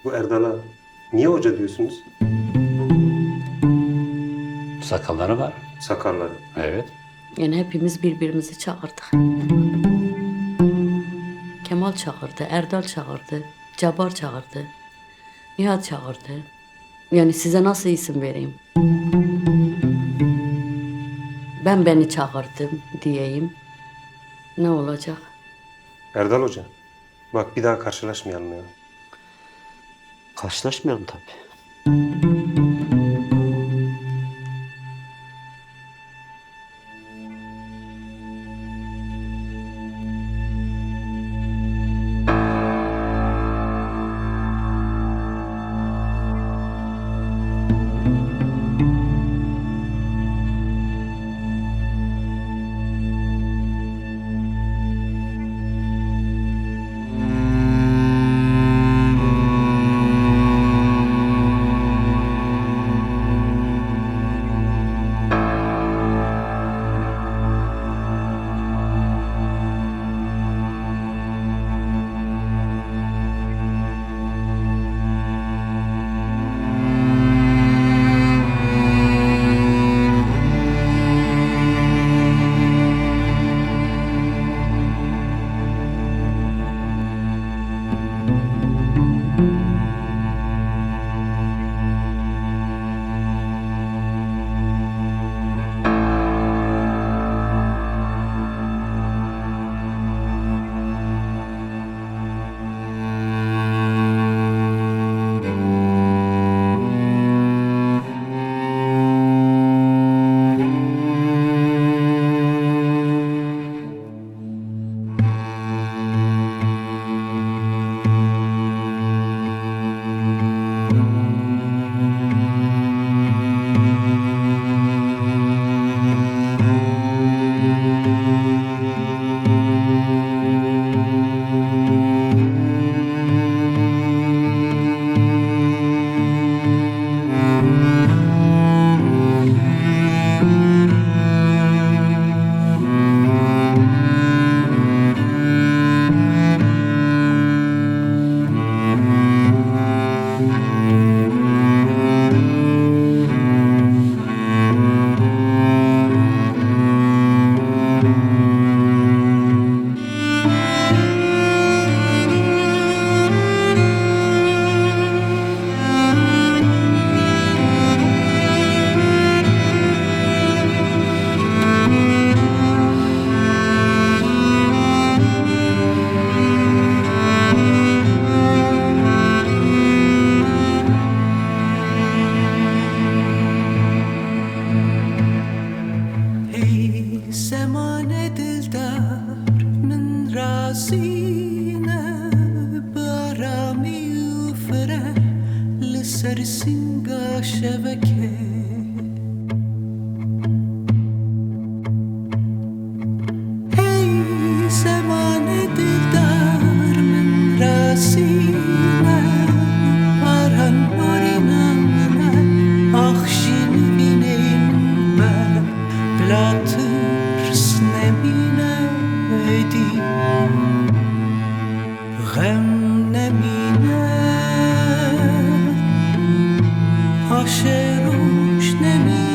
Bu Erdal'a niye hoca diyorsunuz? Sakalları var. Sakarları. Evet. Yani hepimiz birbirimizi çağırdık. Kemal çağırdı, Erdal çağırdı, Cabbar çağırdı, Nihat çağırdı. Yani size nasıl isim vereyim? Ben beni çağırdım diyeyim. Ne olacak? Erdal Hoca, bak bir daha karşılaşmayalım ya. Karşılaşmayalım tabii. ای زمان دلدار من رازینه برامی و فره لسر سنگا شبکه ای زمان دلدار من رازینه baran orinamına akşini bineyim ben Blatır snemine edeyim Gem nemine Aşeruş nemine